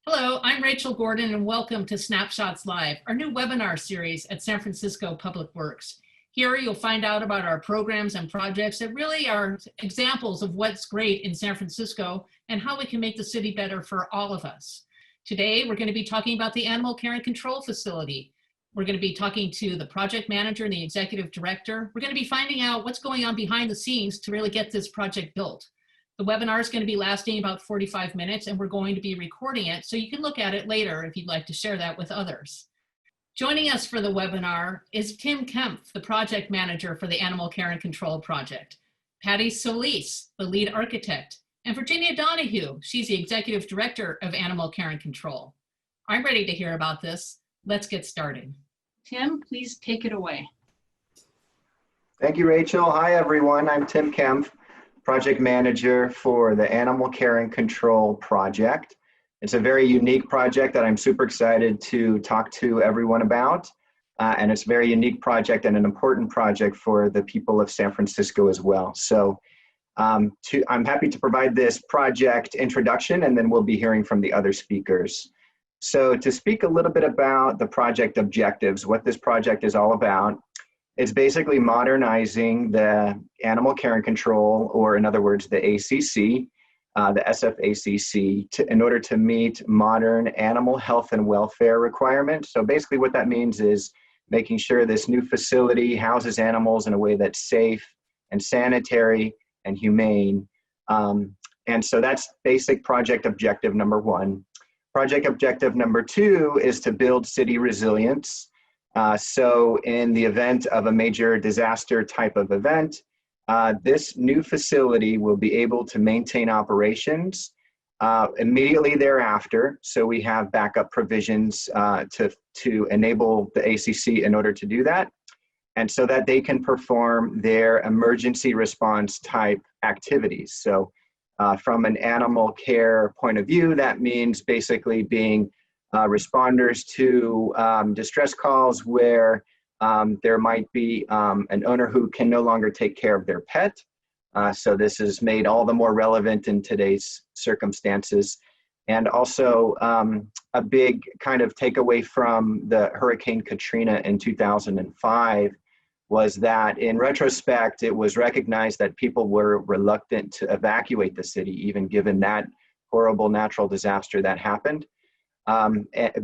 Hello, I'm Rachel Gordon and welcome to Snapshots Live, our new webinar series at San Francisco Public Works. Here you'll find out about our programs and projects that really are examples of what's great in San Francisco and how we can make the city better for all of us. Today, we're going to be talking about the Animal Care and Control Facility. We're going to be talking to the project manager and the executive director. We're going to be finding out what's going on behind the scenes to really get this project built. The webinar is going to be lasting about 45 minutes and we're going to be recording it so you can look at it later if you'd like to share that with others. Joining us for the webinar is Tim Kempf, the project manager for the Animal Care and Control Project, Patty Solis, the lead architect, and Virginia Donohue. She's the executive director of Animal Care and Control. I'm ready to hear about this. Let's get started. Tim, please take it away. Thank you, Rachel. Hi, everyone. I'm Tim Kempf, project manager for the Animal Care and Control Project. It's a very unique project that I'm super excited to talk to everyone about. And it's a very unique project and an important project for the people of San Francisco as well. So I'm happy to provide this project introduction, and then we'll be hearing from the other speakers. So to speak a little bit about the project objectives, what this project is all about, it's basically modernizing the animal care and control, or in other words, the ACC, the SFACC, in order to meet modern animal health and welfare requirements. So basically what that means is making sure this new facility houses animals in a way that's safe and sanitary and humane. And so that's basic project objective number one. Project objective number two is to build city resilience. So in the event of a major disaster type of event, this new facility will be able to maintain operations immediately thereafter. So we have backup provisions to enable the ACC in order to do that, and so that they can perform their emergency response type activities. So from an animal care point of view, that means basically being responders to distress calls where there might be an owner who can no longer take care of their pet. So this is made all the more relevant in today's circumstances. And also a big kind of takeaway from the Hurricane Katrina in 2005 was that in retrospect, it was recognized that people were reluctant to evacuate the city, even given that horrible natural disaster that happened.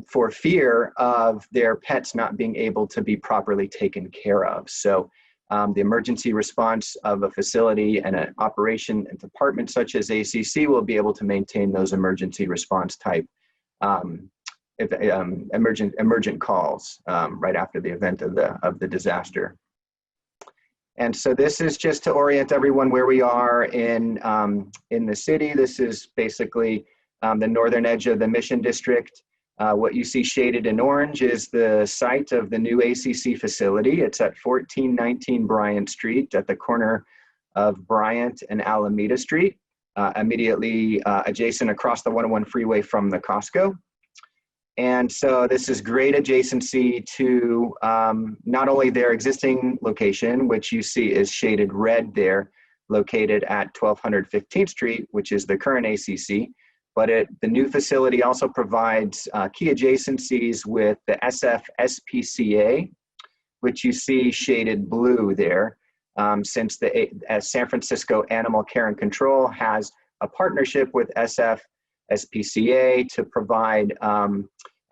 For fear of their pets not being able to be properly taken care of. So the emergency response of a facility and an operation and department such as ACC will be able to maintain those emergency response type emergent calls right after the event of the disaster. And so this is just to orient everyone where we are in the city. This is basically the northern edge of the Mission District. What you see shaded in orange is the site of the new ACC facility. It's at 1419 Bryant Street at the corner of Bryant and Alameda Street, immediately adjacent across the 101 freeway from the Costco. And so this is great adjacency to not only their existing location, which you see is shaded red there, located at 1200 15th Street, which is the current ACC, but the new facility also provides key adjacencies with the SFSPCA, which you see shaded blue there, since San Francisco Animal Care and Control has a partnership with SFSPCA to provide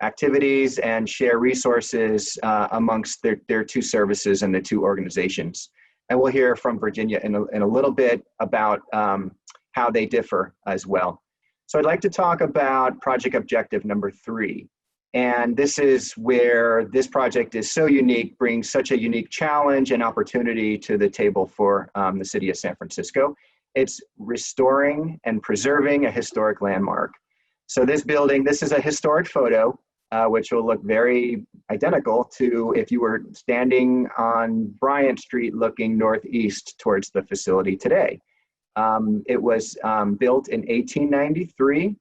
activities and share resources amongst their two services and the two organizations. And we'll hear from Virginia in a little bit about how they differ as well. So I'd like to talk about project objective number three. And this is where this project is so unique, brings such a unique challenge and opportunity to the table for the city of San Francisco. It's restoring and preserving a historic landmark. So this building, this is a historic photo, which will look very identical to if you were standing on Bryant Street looking northeast towards the facility today. It was built in 1893,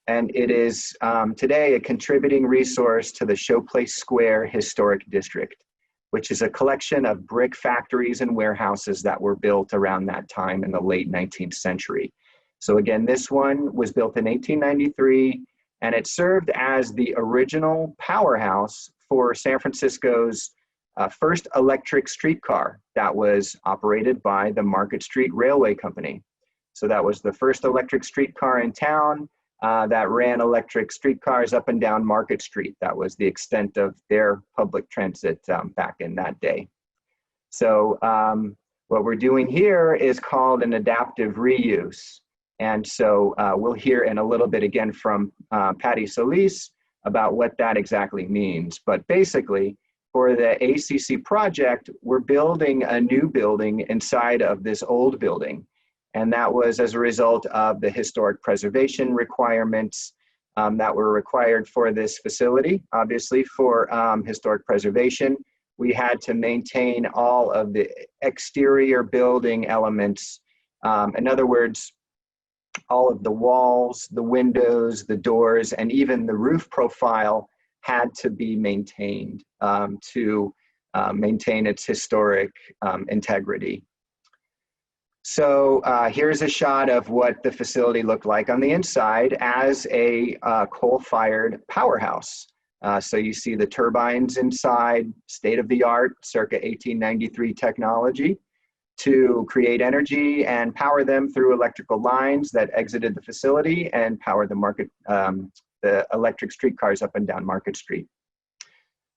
and it is today a contributing resource to the Showplace Square Historic District, which is a collection of brick factories and warehouses that were built around that time in the late 19th century. So again, this one was built in 1893. And it served as the original powerhouse for San Francisco's first electric streetcar that was operated by the Market Street Railway Company. So that was the first electric streetcar in town that ran electric streetcars up and down Market Street. That was the extent of their public transit back in that day. So what we're doing here is called an adaptive reuse. And so we'll hear in a little bit again from Patty Solis about what that exactly means. But basically, for the ACC project, we're building a new building inside of this old building. And that was as a result of the historic preservation requirements that were required for this facility. Obviously, for historic preservation, we had to maintain all of the exterior building elements. In other words, all of the walls, the windows, the doors, and even the roof profile had to be maintained to maintain its historic integrity. So here's a shot of what the facility looked like on the inside as a coal-fired powerhouse. So you see the turbines inside, state-of-the-art, circa 1893 technology to create energy and power them through electrical lines that exited the facility and power the electric streetcars up and down Market Street.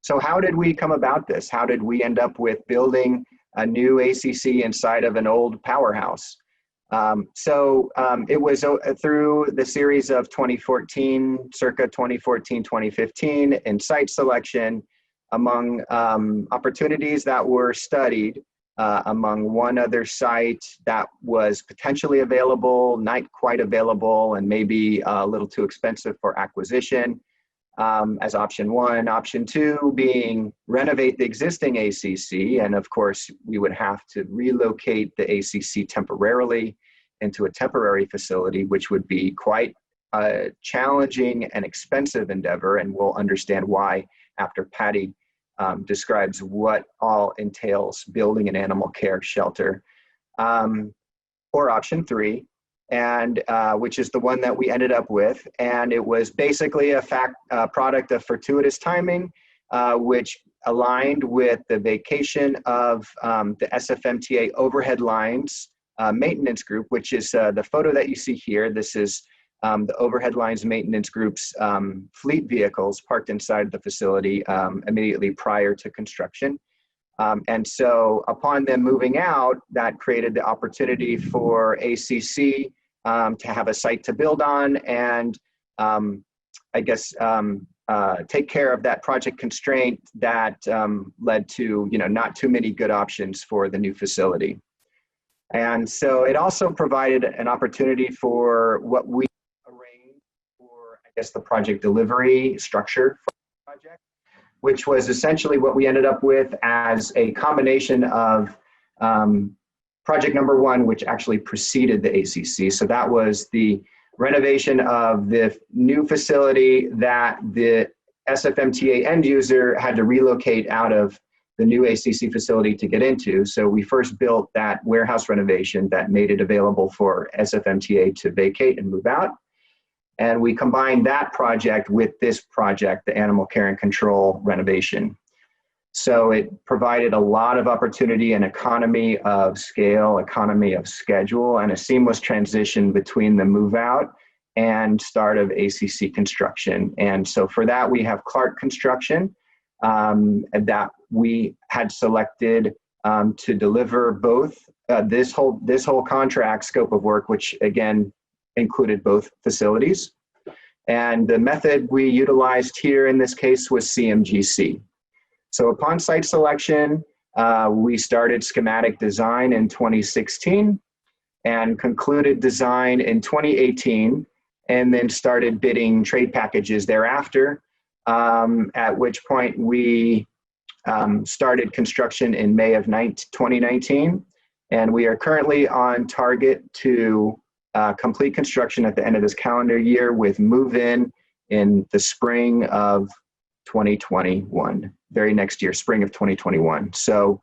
So how did we come about this? How did we end up with building a new ACC inside of an old powerhouse? It was through the series of 2014, circa 2014, 2015, in site selection, among opportunities that were studied, among one other site that was potentially available, not quite available, and maybe a little too expensive for acquisition, as option one. Option two being renovate the existing ACC, and of course, we would have to relocate the ACC temporarily into a temporary facility, which would be quite a challenging and expensive endeavor, and we'll understand why after Patty describes what all entails building an animal care shelter. Or option three, and which is the one that we ended up with, and it was basically a product of fortuitous timing, which aligned with the vacation of the SFMTA overhead lines maintenance group, which is the photo that you see here. This is the overhead lines maintenance group's fleet vehicles parked inside the facility immediately prior to construction. And so upon them moving out, that created the opportunity for ACC to have a site to build on and take care of that project constraint that led to not too many good options for the new facility. And so it also provided an opportunity for what we arranged for, the project delivery structure for the project, which was essentially what we ended up with as a combination of project number one, which actually preceded the ACC. So that was the renovation of the new facility that the SFMTA end user had to relocate out of the new ACC facility to get into. So we first built that warehouse renovation that made it available for SFMTA to vacate and move out. And we combined that project with this project, the animal care and control renovation. So it provided a lot of opportunity and economy of scale, economy of schedule, and a seamless transition between the move out and start of ACC construction. And so for that, we have Clark Construction that we had selected to deliver both this whole contract scope of work, which again included both facilities. And the method we utilized here in this case was CMGC. So upon site selection, we started schematic design in 2016 and concluded design in 2018, and then started bidding trade packages thereafter, at which point we started construction in May of 2019. And we are currently on target to complete construction at the end of this calendar year with move-in in the spring of 2021, very next year, spring of 2021. So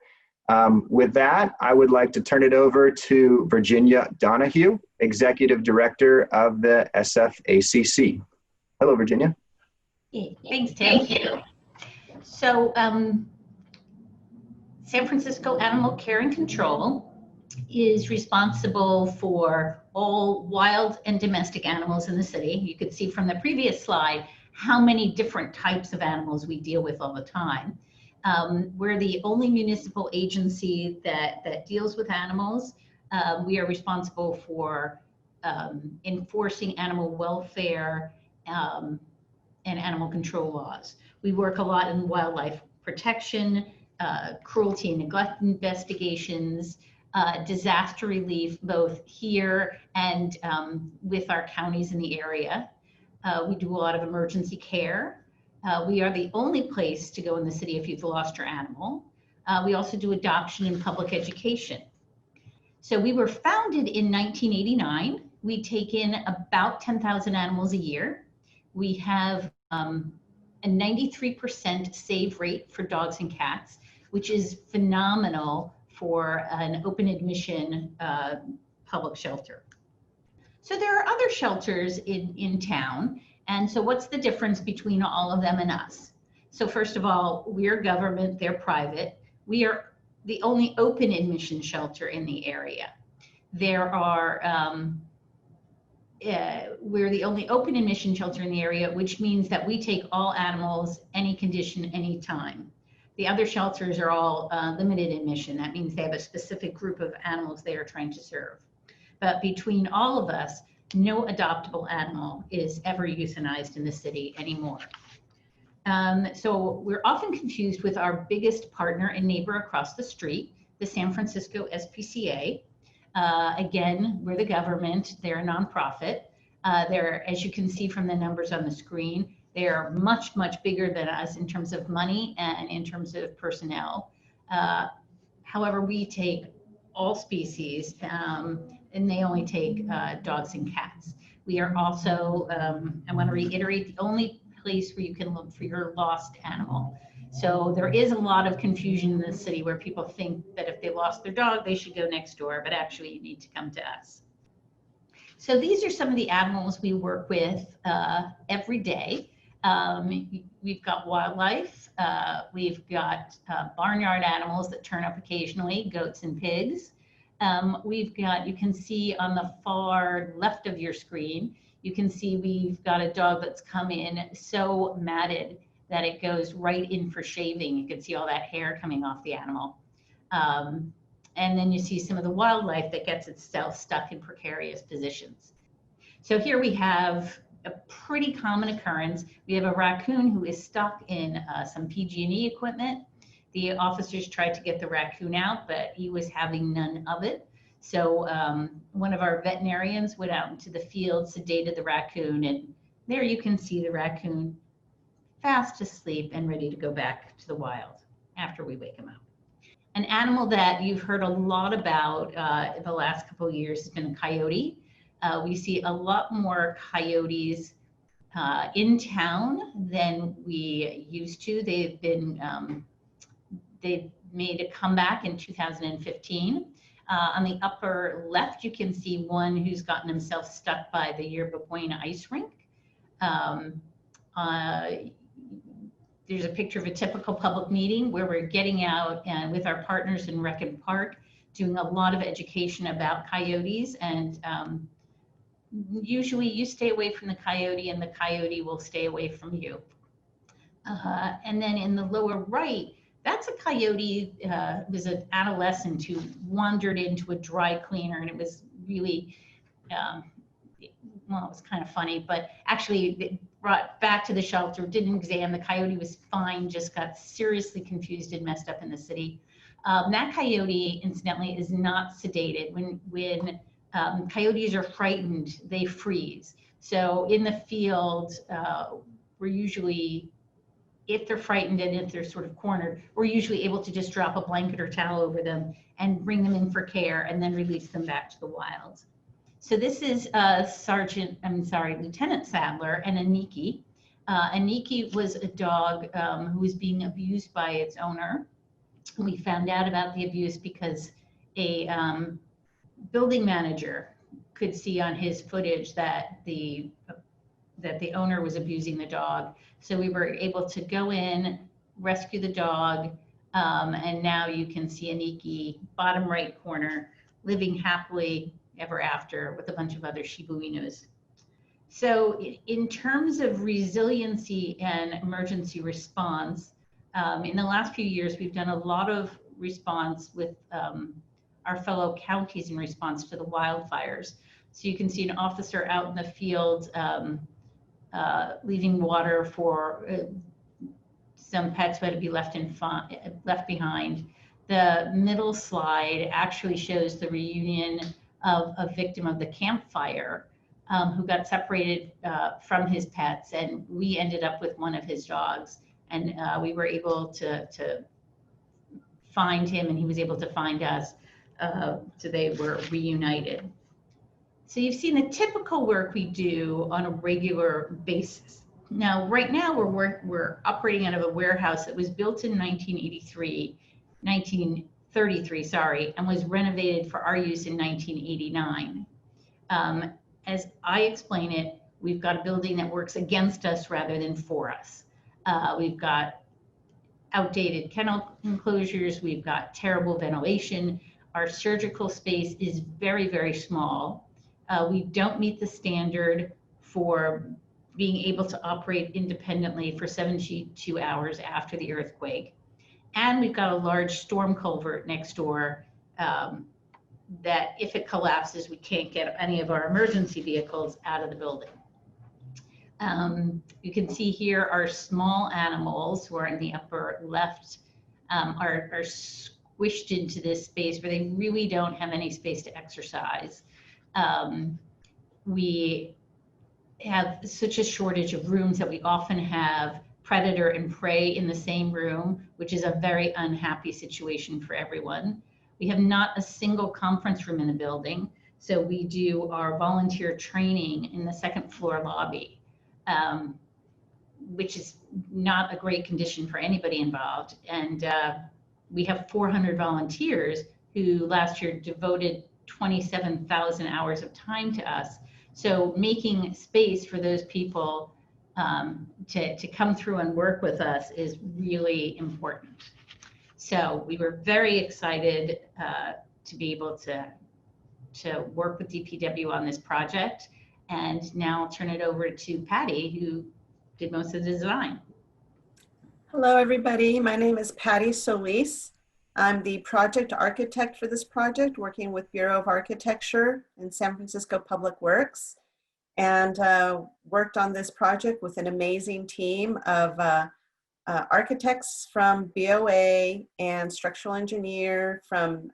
with that, I would like to turn it over to Virginia Donohue, Executive Director of the SFACC. Hello, Virginia. Thanks, Tim. So San Francisco Animal Care and Control is responsible for all wild and domestic animals in the city. You could see from the previous slide how many different types of animals we deal with all the time. We're the only municipal agency that deals with animals. We are responsible for enforcing animal welfare and animal control laws. We work a lot in wildlife protection, cruelty and neglect investigations, disaster relief, both here and with our counties in the area. We do a lot of emergency care. We are the only place to go in the city if you've lost your animal. We also do adoption and public education. So we were founded in 1989. We take in about 10,000 animals a year. We have a 93% save rate for dogs and cats, which is phenomenal for an open admission public shelter. So there are other shelters in town. And so what's the difference between all of them and us? So first of all, we're government, they're private. We are the only open admission shelter in the area. There are, we're the only open admission shelter in the area, which means that we take all animals, any condition, any time. The other shelters are all limited admission. That means they have a specific group of animals they are trying to serve. But between all of us, no adoptable animal is ever euthanized in the city anymore. So we're often confused with our biggest partner and neighbor across the street, the San Francisco SPCA. Again, we're the government, they're a nonprofit. They're, as you can see from the numbers on the screen, they're much, much bigger than us in terms of money and in terms of personnel. However, we take all species and they only take dogs and cats. We are also, I want to reiterate, the only place where you can look for your lost animal. So there is a lot of confusion in the city where people think that if they lost their dog, they should go next door, but actually you need to come to us. So these are some of the animals we work with every day. We've got wildlife, we've got barnyard animals that turn up occasionally, goats and pigs. We've got, you can see on the far left of your screen, you can see we've got a dog that's come in so matted that it goes right in for shaving. You can see all that hair coming off the animal. And then you see some of the wildlife that gets itself stuck in precarious positions. So here we have a pretty common occurrence. We have a raccoon who is stuck in some PG&E equipment. The officers tried to get the raccoon out, but he was having none of it. So one of our veterinarians went out into the field, sedated the raccoon, and there you can see the raccoon fast asleep and ready to go back to the wild after we wake him up. An animal that you've heard a lot about in the last couple of years has been a coyote. We see a lot more coyotes in town than we used to. They've been, they've made a comeback in 2015. On the upper left, you can see one who's gotten himself stuck by the Yerba Buena ice rink. There's a picture of a typical public meeting where we're getting out and with our partners in Rec and Park, doing a lot of education about coyotes. And usually you stay away from the coyote and the coyote will stay away from you. And then in the lower right, that's a coyote, was an adolescent who wandered into a dry cleaner, and it was really, well, it was kind of funny, but actually they brought back to the shelter, did an exam, the coyote was fine, just got seriously confused and messed up in the city. That coyote, incidentally, is not sedated. When coyotes are frightened, they freeze. So in the field, we're usually, if they're frightened and if they're sort of cornered, we're usually able to just drop a blanket or towel over them and bring them in for care and then release them back to the wild. So this is Lieutenant Sadler and Aniki. Aniki was a dog who was being abused by its owner. We found out about the abuse because a building manager could see on his footage that that the owner was abusing the dog. So we were able to go in, rescue the dog, and now you can see Aniki, bottom right corner, living happily ever after with a bunch of other Shiba Inus. So in terms of resiliency and emergency response, in the last few years, we've done a lot of response with our fellow counties in response to the wildfires. So you can see an officer out in the field leaving water for some pets who had to be left behind. The middle slide actually shows the reunion of a victim of the Kempf fire who got separated from his pets, and we ended up with one of his dogs, and we were able to find him, and he was able to find us, so they were reunited. So you've seen the typical work we do on a regular basis. Now, right now we're operating out of a warehouse that was built in 1933, sorry, and was renovated for our use in 1989. As I explain it, we've got a building that works against us rather than for us. We've got outdated kennel enclosures, we've got terrible ventilation. Our surgical space is very, very small. We don't meet the standard for being able to operate independently for 72 hours after the earthquake. And we've got a large storm culvert next door that if it collapses, we can't get any of our emergency vehicles out of the building. You can see here our small animals who are in the upper left are squished into this space where they really don't have any space to exercise. We have such a shortage of rooms that we often have predator and prey in the same room, which is a very unhappy situation for everyone. We have not a single conference room in the building, so we do our volunteer training in the second floor lobby, which is not a great condition for anybody involved. And we have 400 volunteers who last year devoted 27,000 hours of time to us. So making space for those people to come through and work with us is really important. So we were very excited to be able to work with DPW on this project. And now I'll turn it over to Patty, who did most of the design. Hello, everybody. My name is Patty Solis. I'm the project architect for this project, working with Bureau of Architecture in San Francisco Public Works, and worked on this project with an amazing team of architects from BOA and structural engineer from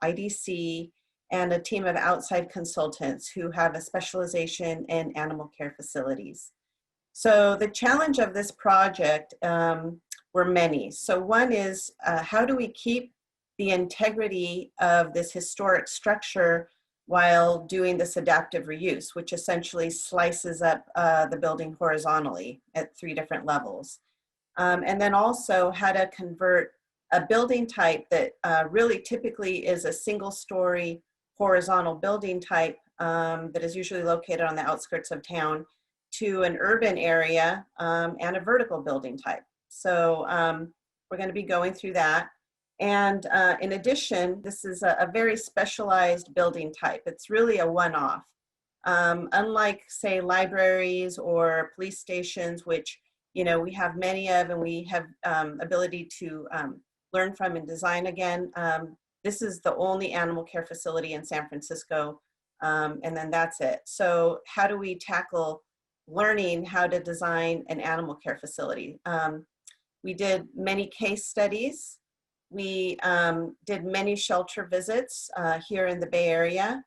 IDC, and a team of outside consultants who have a specialization in animal care facilities. So the challenge of this project were many. So one is how do we keep the integrity of this historic structure while doing this adaptive reuse, which essentially slices up the building horizontally at 3 different levels. And then also how to convert a building type that really typically is a single-story horizontal building type that is usually located on the outskirts of town to an urban area and a vertical building type. So we're going to be going through that. And in addition, this is a very specialized building type. It's really a one-off. Unlike, say, libraries or police stations, which we have many of and we have ability to learn from and design again, this is the only animal care facility in San Francisco, and then that's it. So how do we tackle learning how to design an animal care facility? We did many case studies. We did many shelter visits here in the Bay Area.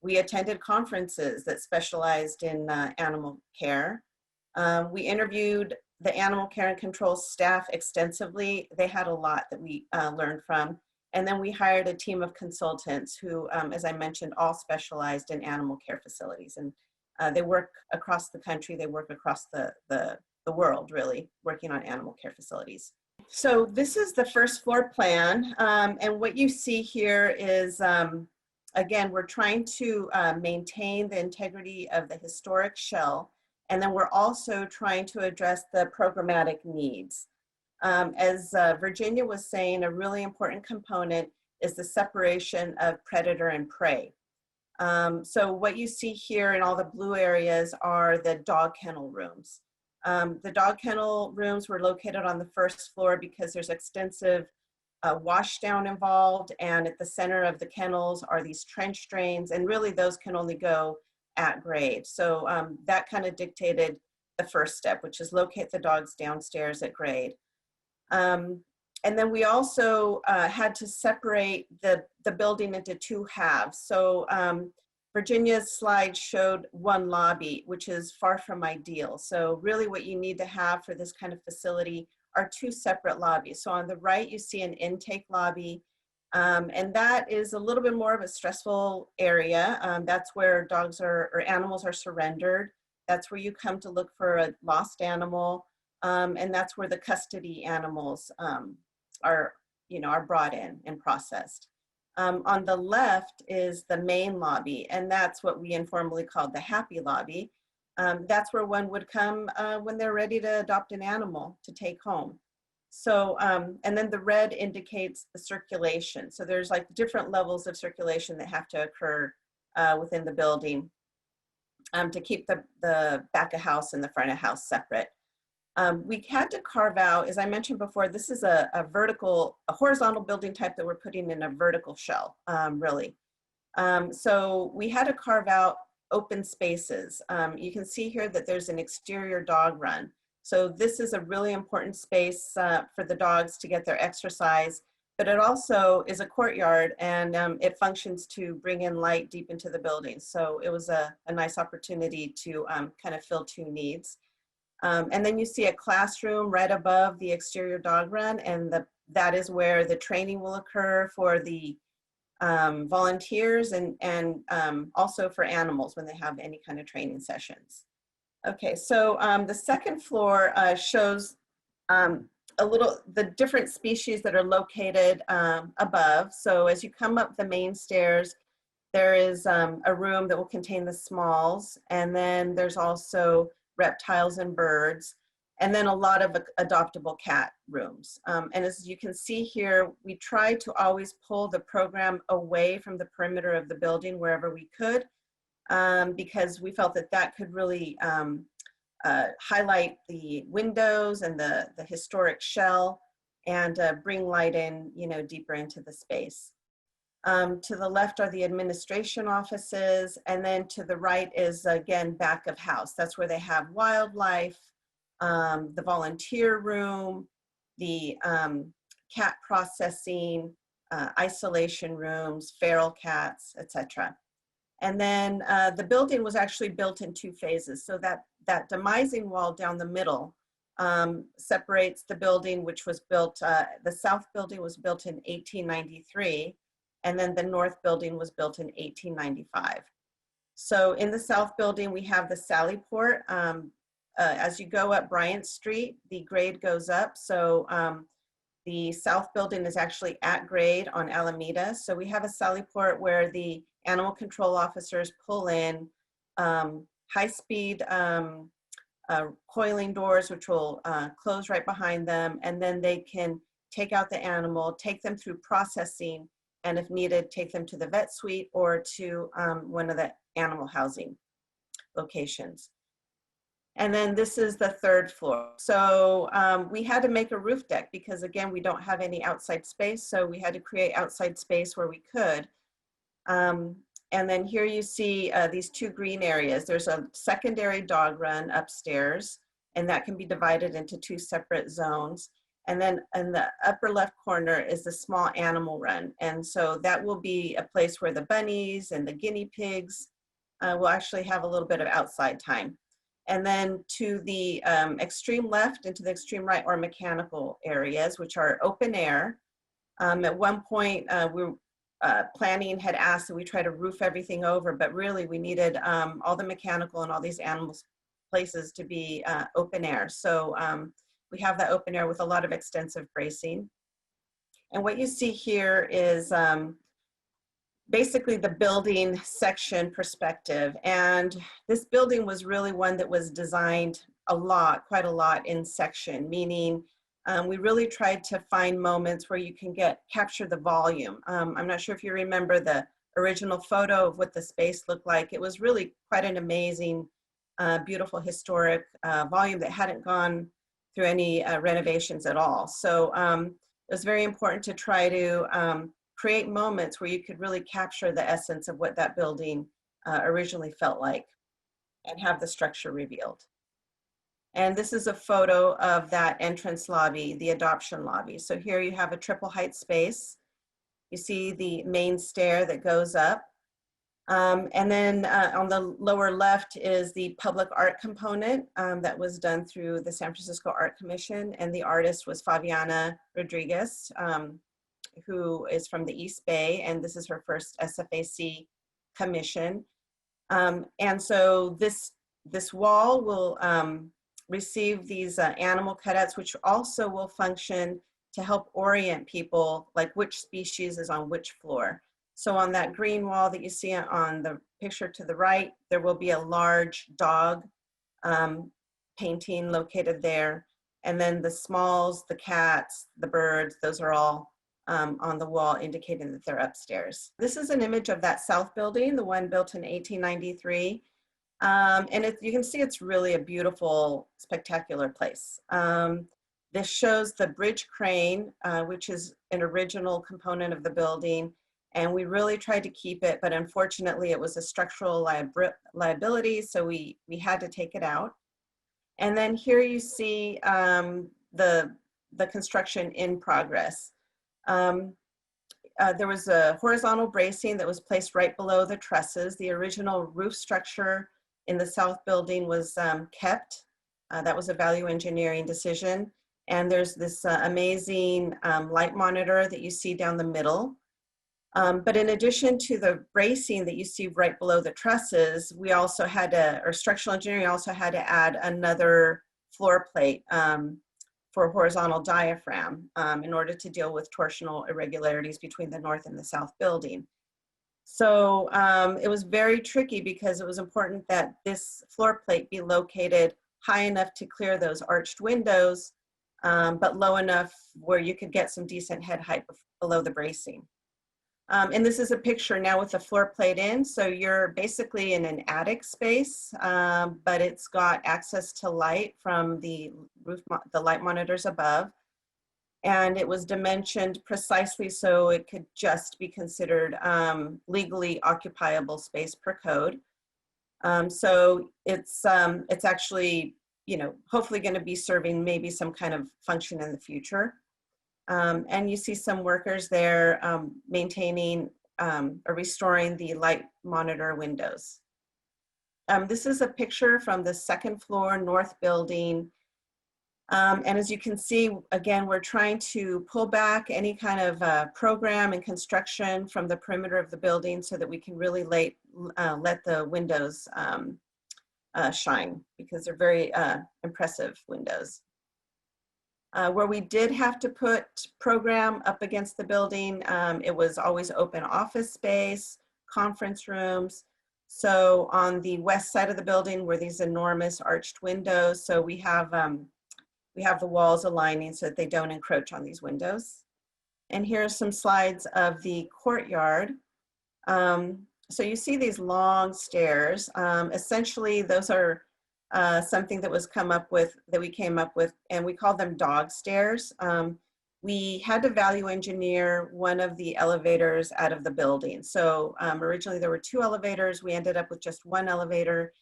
We attended conferences that specialized in animal care. We interviewed the animal care and control staff extensively. They had a lot that we learned from. And then we hired a team of consultants who, as I mentioned, all specialized in animal care facilities. And they work across the country. They work across the world, really, working on animal care facilities. So this is the first floor plan. And what you see here is, again, we're trying to maintain the integrity of the historic shell. And then we're also trying to address the programmatic needs. As Virginia was saying, a really important component is the separation of predator and prey. So what you see here in all the blue areas are the dog kennel rooms. The dog kennel rooms were located on the first floor because there's extensive wash down involved, and at the center of the kennels are these trench drains, and really those can only go at grade. So that kind of dictated the first step, which is locate the dogs downstairs at grade. And then we also had to separate the building into two halves. So Virginia's slide showed one lobby, which is far from ideal. So really what you need to have for this kind of facility are two separate lobbies. So on the right, you see an intake lobby, and that is a little bit more of a stressful area. That's where dogs or animals are surrendered. That's where you come to look for a lost animal, and that's where the custody animals are brought in and processed. On the left is the main lobby, and that's what we informally called the happy lobby. That's where one would come when they're ready to adopt an animal to take home. So, and then the red indicates the circulation. So there's like different levels of circulation that have to occur within the building to keep the back of house and the front of house separate. We had to carve out, as I mentioned before, this is a horizontal building type that we're putting in a vertical shell, really. So we had to carve out open spaces. You can see here that there's an exterior dog run. So this is a really important space for the dogs to get their exercise, but it also is a courtyard, and it functions to bring in light deep into the building. So it was a nice opportunity to kind of fill two needs. And then you see a classroom right above the exterior dog run, and that is where the training will occur for the volunteers and also for animals when they have any kind of training sessions. Okay, so the second floor shows the different species that are located above. So as you come up the main stairs, there is a room that will contain the smalls, and then there's also reptiles and birds, and then a lot of adoptable cat rooms. And as you can see here, we try to always pull the program away from the perimeter of the building wherever we could, because we felt that could really highlight the windows and the historic shell and bring light in, deeper into the space. To the left are the administration offices, and then to the right is, again, back of house. That's where they have wildlife, the volunteer room, the cat processing, isolation rooms, feral cats, etc. And then the building was actually built in two phases. So that demising wall down the middle separates the building, which was built, the south building was built in 1893, and then the north building was built in 1895. So in the south building, we have the Sally Port. As you go up Bryant Street, the grade goes up. So the south building is actually at grade on Alameda. So we have a Sally Port where the animal control officers pull in high-speed coiling doors, which will close right behind them, and then they can take out the animal, take them through processing, and if needed, take them to the vet suite or to one of the animal housing locations. And then this is the third floor. So we had to make a roof deck because, again, we don't have any outside space, so we had to create outside space where we could. And then here you see these two green areas. There's a secondary dog run upstairs, and that can be divided into two separate zones. And then in the upper left corner is the small animal run. And so that will be a place where the bunnies and the guinea pigs will actually have a little bit of outside time. And then to the extreme left and to the extreme right are mechanical areas, which are open air. At one point, planning had asked that we try to roof everything over, but really we needed all the mechanical and all these animals places to be open air. So we have that open air with a lot of extensive bracing. And what you see here is basically the building section perspective. And this building was really one that was designed quite a lot in section, meaning we really tried to find moments where you can capture the volume. I'm not sure if you remember the original photo of what the space looked like. It was really quite an amazing, beautiful historic volume that hadn't gone through any renovations at all. So it was very important to try to create moments where you could really capture the essence of what that building originally felt like and have the structure revealed. And this is a photo of that entrance lobby, the adoption lobby. So here you have a triple height space. You see the main stair that goes up. And then on the lower left is the public art component that was done through the San Francisco Art Commission. And the artist was Fabiana Rodriguez, who is from the East Bay. And this is her first SFAC commission. And so this wall will receive these animal cutouts, which also will function to help orient people, like which species is on which floor. So on that green wall that you see on the picture to the right, there will be a large dog painting located there. And then the smalls, the cats, the birds, those are all on the wall indicating that they're upstairs. This is an image of that south building, the one built in 1893. And you can see it's really a beautiful, spectacular place. This shows the bridge crane, which is an original component of the building. And we really tried to keep it, but unfortunately it was a structural liability, so we had to take it out. And then here you see the construction in progress. There was a horizontal bracing that was placed right below the trusses. The original roof structure in the south building was kept. That was a value engineering decision. And there's this amazing light monitor that you see down the middle. But in addition to the bracing that you see right below the trusses, we also had to, or structural engineering also had to add another floor plate for horizontal diaphragm in order to deal with torsional irregularities between the north and the south building. So it was very tricky because it was important that this floor plate be located high enough to clear those arched windows, but low enough where you could get some decent head height below the bracing. And this is a picture now with the floor plate in. So you're basically in an attic space, but it's got access to light from the roof, the light monitors above. And it was dimensioned precisely so it could just be considered legally occupiable space per code. So it's actually, you know, hopefully going to be serving maybe some kind of function in the future. And you see some workers there maintaining or restoring the light monitor windows. This is a picture from the second floor north building. And as you can see, again, we're trying to pull back any kind of program and construction from the perimeter of the building so that we can really let the windows shine, because they're very impressive windows. Where we did have to put program up against the building, it was always open office space, conference rooms. So on the west side of the building were these enormous arched windows. So we have the walls aligning so that they don't encroach on these windows. And here are some slides of the courtyard. So you see these long stairs. Essentially, those are something that we came up with, and we call them dog stairs. We had to value engineer one of the elevators out of the building. So originally there were 2 elevators. We ended up with just 1 elevator,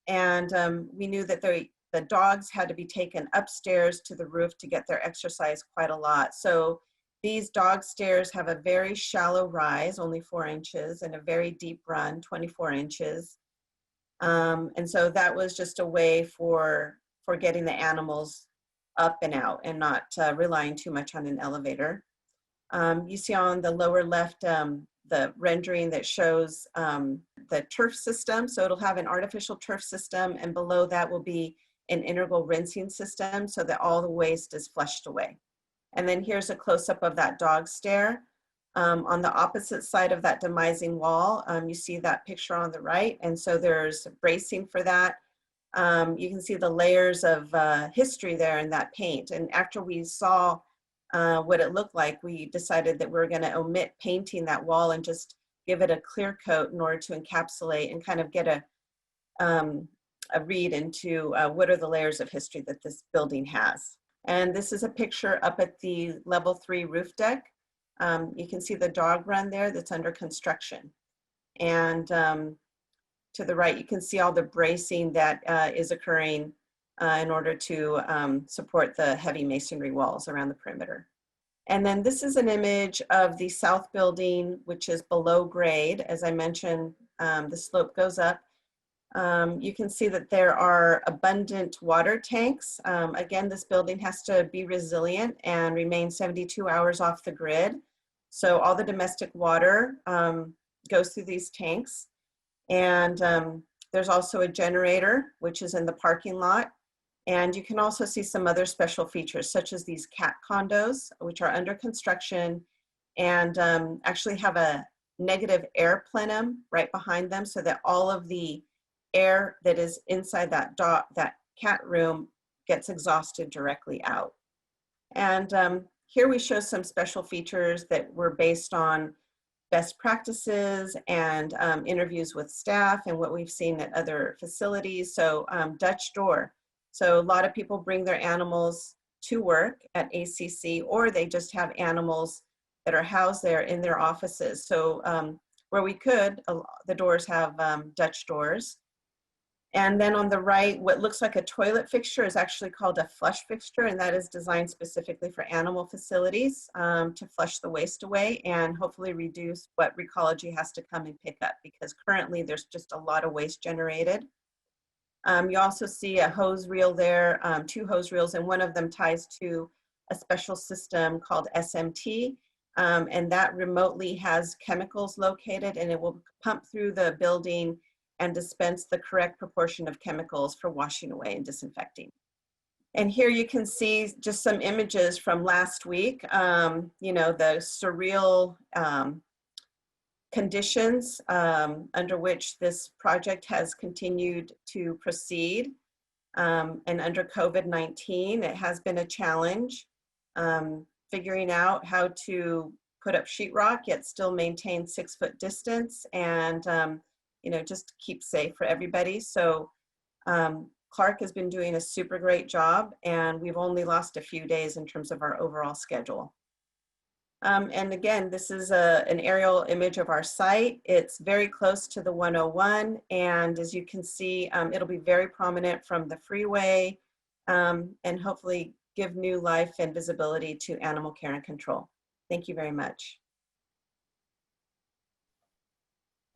and we knew that the dogs had to be taken upstairs to the roof to get their exercise quite a lot. So these dog stairs have a very shallow rise, only 4 inches, and a very deep run, 24 inches. And so that was just a way for getting the animals up and out and not relying too much on an elevator. You see on the lower left the rendering that shows the turf system. So it'll have an artificial turf system, and below that will be an integral rinsing system so that all the waste is flushed away. And then here's a close-up of that dog stair. On the opposite side of that demising wall, you see that picture on the right. And so there's bracing for that. You can see the layers of history there in that paint. And after we saw what it looked like, we decided that we were going to omit painting that wall and just give it a clear coat in order to encapsulate and kind of get a read into what are the layers of history that this building has. And this is a picture up at the level 3 roof deck. You can see the dog run there that's under construction. And to the right, you can see all the bracing that is occurring in order to support the heavy masonry walls around the perimeter. And then this is an image of the south building, which is below grade. As I mentioned, the slope goes up. You can see that there are abundant water tanks. Again, this building has to be resilient and remain 72 hours off the grid. So all the domestic water goes through these tanks. And there's also a generator, which is in the parking lot. And you can also see some other special features, such as these cat condos, which are under construction and actually have a negative air plenum right behind them, so that all of the air that is inside that cat room gets exhausted directly out. And here we show some special features that were based on best practices and interviews with staff and what we've seen at other facilities. So Dutch door. So a lot of people bring their animals to work at ACC, or they just have animals that are housed there in their offices. So where we could, the doors have Dutch doors. And then on the right, what looks like a toilet fixture is actually called a flush fixture, and that is designed specifically for animal facilities to flush the waste away and hopefully reduce what Recology has to come and pick up, because currently there's just a lot of waste generated. You also see a hose reel there, 2 hose reels, and one of them ties to a special system called SMT, and that remotely has chemicals located, and it will pump through the building and dispense the correct proportion of chemicals for washing away and disinfecting. And here you can see just some images from last week, you know, the surreal conditions under which this project has continued to proceed. And under COVID-19, it has been a challenge figuring out how to put up sheetrock yet still maintain 6-foot distance and you know, just keep safe for everybody. So Clark has been doing a super great job, and we've only lost a few days in terms of our overall schedule. And again, this is an aerial image of our site. It's very close to the 101, and as you can see, it'll be very prominent from the freeway and hopefully give new life and visibility to animal care and control. Thank you very much.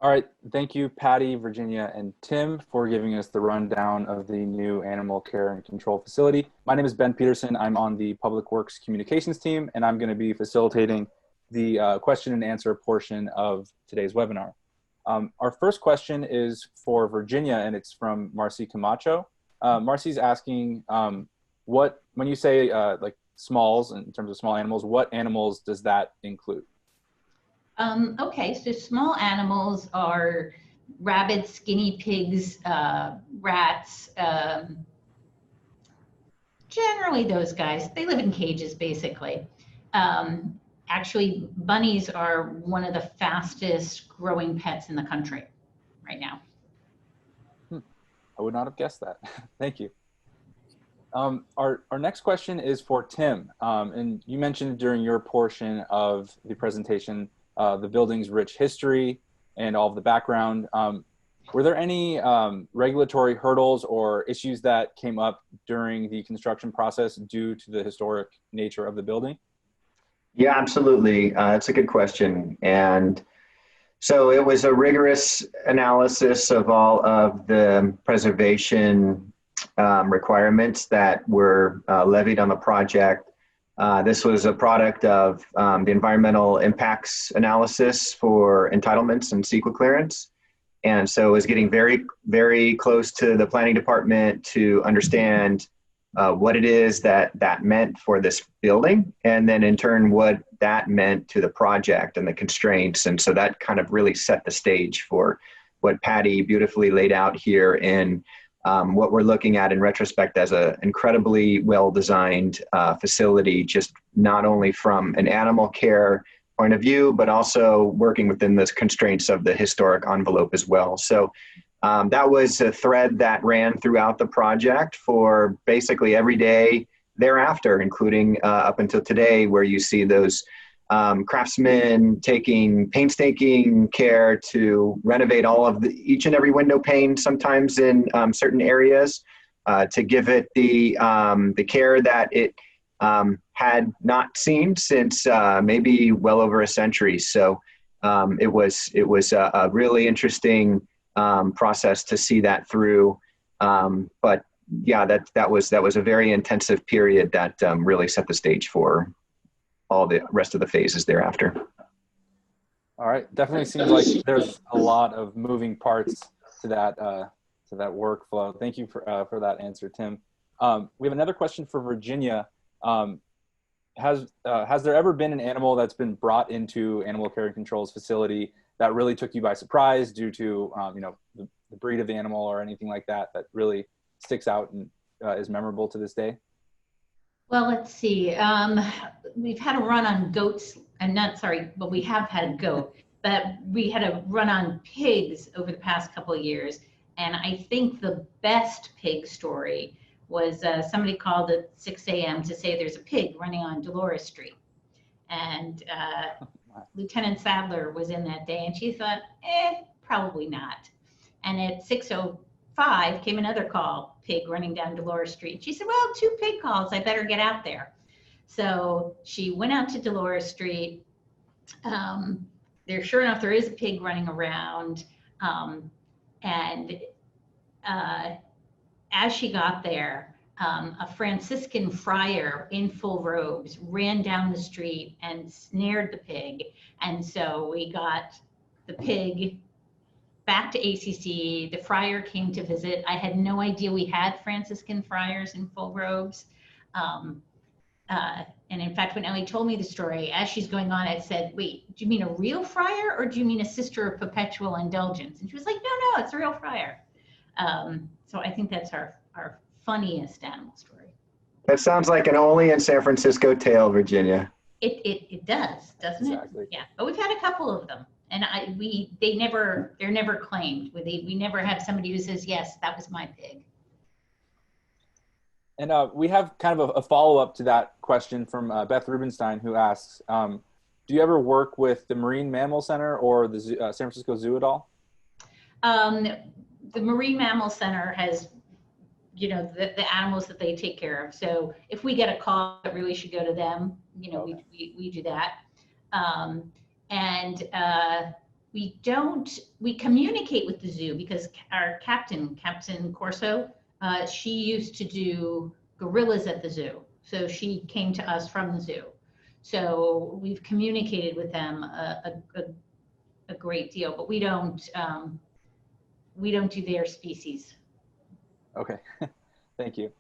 All right, thank you, Patty, Virginia, and Tim for giving us the rundown of the new animal care and control facility. My name is Ben Peterson. I'm on the Public Works Communications team, and I'm going to be facilitating the question and answer portion of today's webinar. Our first question is for Virginia, and it's from Marcy Camacho. Marcy's asking, when you say like smalls, in terms of small animals, what animals does that include? Okay, so small animals are rabbits, guinea pigs, rats, generally those guys. They live in cages, basically. Actually, bunnies are one of the fastest growing pets in the country right now. I would not have guessed that. Thank you. Our next question is for Tim. And you mentioned during your portion of the presentation the building's rich history and all of the background. Were there any regulatory hurdles or issues that came up during the construction process due to the historic nature of the building? Yeah, absolutely. That's a good question. And so it was a rigorous analysis of all of the preservation requirements that were levied on the project. This was a product of the environmental impacts analysis for entitlements and CEQA clearance. And so it was getting very, very close to the planning department to understand what it is that meant for this building, and then in turn what that meant to the project and the constraints. And so that kind of really set the stage for what Patty beautifully laid out here in what we're looking at in retrospect as an incredibly well-designed facility, just not only from an animal care point of view, but also working within the constraints of the historic envelope as well. So that was a thread that ran throughout the project for basically every day thereafter, including up until today, where you see those craftsmen taking painstaking care to renovate all of each and every window pane, sometimes in certain areas, to give it the care that it had not seen since maybe well over a century. So it was a really interesting process to see that through. But yeah, that was a very intensive period that really set the stage for all the rest of the phases thereafter. All right, definitely seems like there's a lot of moving parts to that workflow. Thank you for that answer, Tim. We have another question for Virginia. Has there ever been an animal that's been brought into Animal Care and Control's facility that really took you by surprise due to the breed of the animal or anything like that really sticks out and is memorable to this day? Well, let's see. We've had a run on goats, but we have had a goat, but we had a run on pigs over the past couple of years. And I think the best pig story was somebody called at 6 a.m. to say there's a pig running on Dolores Street. And Lieutenant Sadler was in that day, and she thought, probably not. And at 6:05 came another call, pig running down Dolores Street. She said, well, 2 pig calls, I better get out there. So she went out to Dolores Street. Sure enough, there is a pig running around. And as she got there, a Franciscan friar in full robes ran down the street and snared the pig. And so we got the pig back to ACC. The friar came to visit. I had no idea we had Franciscan friars in full robes. And in fact, when Ellie told me the story, as she's going on, I said, wait, do you mean a real friar or do you mean a sister of perpetual indulgence? And she was like, no, it's a real friar. So I think that's our funniest animal story. That sounds like an only in San Francisco tale, Virginia. It does, doesn't Exactly. it? Yeah, but we've had a couple of them, and they're never claimed. We never have somebody who says, yes, that was my pig. And we have kind of a follow-up to that question from Beth Rubenstein, who asks, do you ever work with the Marine Mammal Center or the San Francisco Zoo at all? The Marine Mammal Center has, the animals that they take care of. So if we get a call that really should go to them, we do that. We communicate with the zoo because our Captain Corso, she used to do gorillas at the zoo. So she came to us from the zoo. So we've communicated with them a great deal, but we don't do their species. Okay, thank you.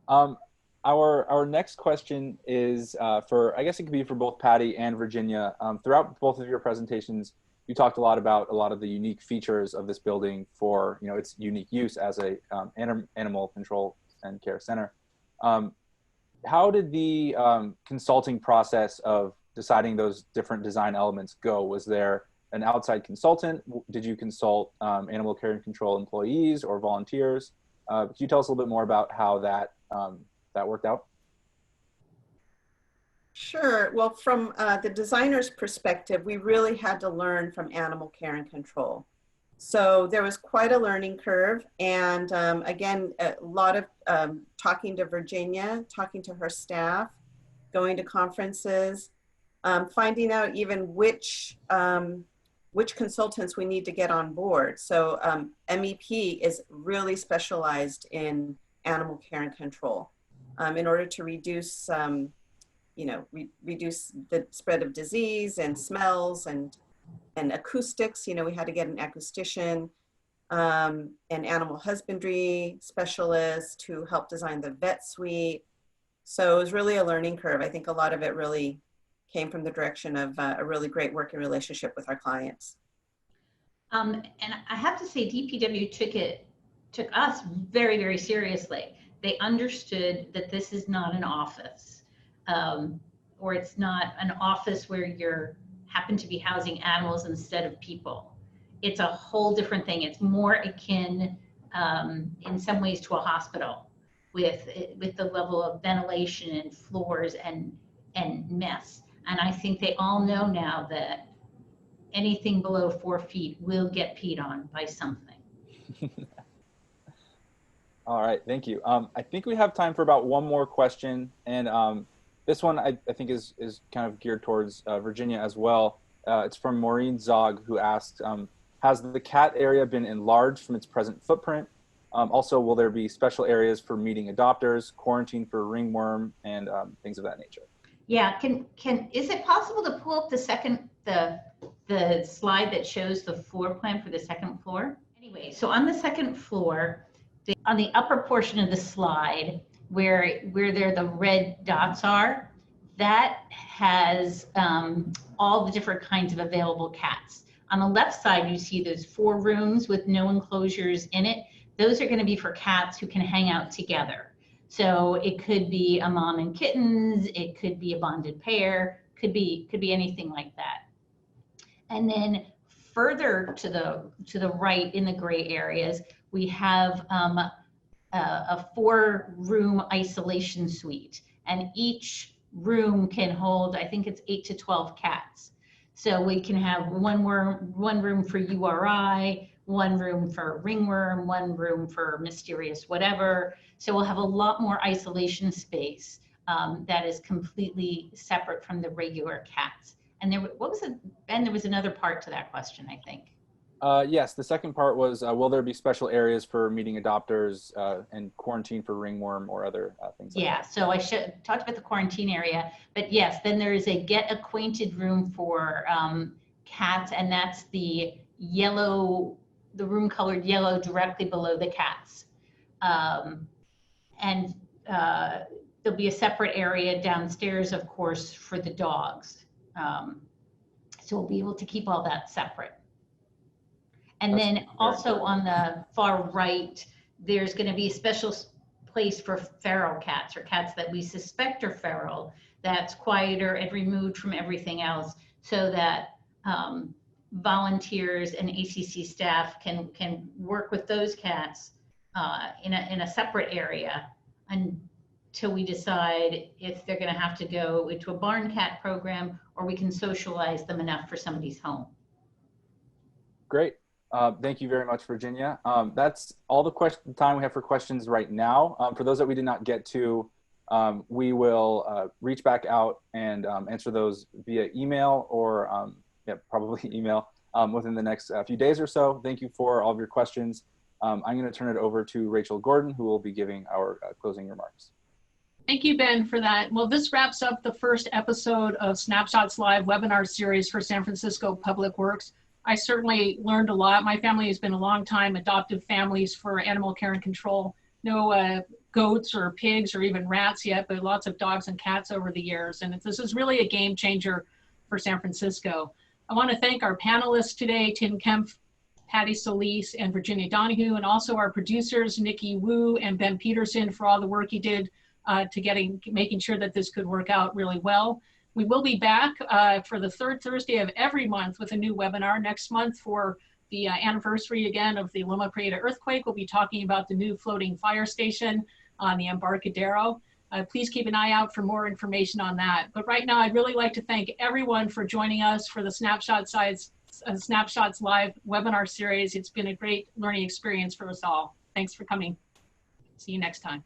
Our next question is I guess it could be for both Patty and Virginia. Throughout both of your presentations, you talked a lot about a lot of the unique features of this building for its unique use as a animal control and care center. How did the consulting process of deciding those different design elements go? Was there an outside consultant? Did you consult animal care and control employees or volunteers? Could you tell us a little bit more about how that worked out? Sure. Well, from the designer's perspective, we really had to learn from animal care and control. So there was quite a learning curve. And again, a lot of talking to Virginia, talking to her staff, going to conferences, finding out even which consultants we need to get on board. So MEP is really specialized in animal care and control in order to reduce reduce the spread of disease and smells and acoustics. We had to get an acoustician. an animal husbandry specialist who helped design the vet suite. So it was really a learning curve. I think a lot of it really came from the direction of a really great working relationship with our clients. And I have to say, DPW took us very, very seriously. They understood that this is not an office, or it's not an office where you're happen to be housing animals instead of people. It's a whole different thing. It's more akin, in some ways, to a hospital with the level of ventilation and floors and mess. And I think they all know now that anything below 4 feet will get peed on by something. All right, thank you. I think we have time for about one more question, and this one I think is kind of geared towards Virginia as well. It's from Maureen Zog, who asked, has the cat area been enlarged from its present footprint? Also, will there be special areas for meeting adopters, quarantine for ringworm, and things of that nature? Yeah, is it possible to pull up the slide that shows the floor plan for the second floor? Anyway, so on the second floor, on the upper portion of the slide, where the red dots are, that has all the different kinds of available cats. On the left side, you see those 4 rooms with no enclosures in it. Those are going to be for cats who can hang out together. So it could be a mom and kittens, it could be a bonded pair, could be anything like that. And then further to the right in the gray areas, we have a 4-room isolation suite, and each room can hold, I think it's 8 to 12 cats. So we can have one room for URI, 1 room for ringworm, 1 room for mysterious whatever. So we'll have a lot more isolation space that is completely separate from the regular cats. And Ben, there was another part to that question, I think. Yes, the second part was, will there be special areas for meeting adopters and quarantine for ringworm or other things like that? So I talked about the quarantine area, but yes, then there is a get acquainted room for cats, and that's the room colored yellow directly below the cats. And there'll be a separate area downstairs, of course, for the dogs. So we'll be able to keep all that separate. And then also on the far right, there's going to be a special place for feral cats, or cats that we suspect are feral, that's quieter and removed from everything else, so that volunteers and ACC staff can work with those cats in a separate area until we decide if they're going to have to go into a barn cat program, or we can socialize them enough for somebody's home. Great. Thank you very much, Virginia. That's all the time we have for questions right now. For those that we did not get to, we will reach back out and answer those via email, or probably email within the next few days or so. Thank you for all of your questions. I'm going to turn it over to Rachel Gordon, who will be giving our closing remarks. Thank you, Ben, for that. Well, this wraps up the first episode of Snapshots Live webinar series for San Francisco Public Works. I certainly learned a lot. My family has been a long time adoptive families for animal care and control. No goats or pigs or even rats yet, but lots of dogs and cats over the years. And this is really a game changer for San Francisco. I want to thank our panelists today, Tim Kempf, Patty Solis, and Virginia Donohue, and also our producers, Nikki Wu and Ben Peterson, for all the work you did to making sure that this could work out really well. We will be back for the 3rd Thursday of every month with a new webinar. Next month, for the anniversary again of the Loma Prieta earthquake, we'll be talking about the new floating fire station on the Embarcadero. Please keep an eye out for more information on that. But right now, I'd really like to thank everyone for joining us for the Snapshots Live webinar series. It's been a great learning experience for us all. Thanks for coming. See you next time.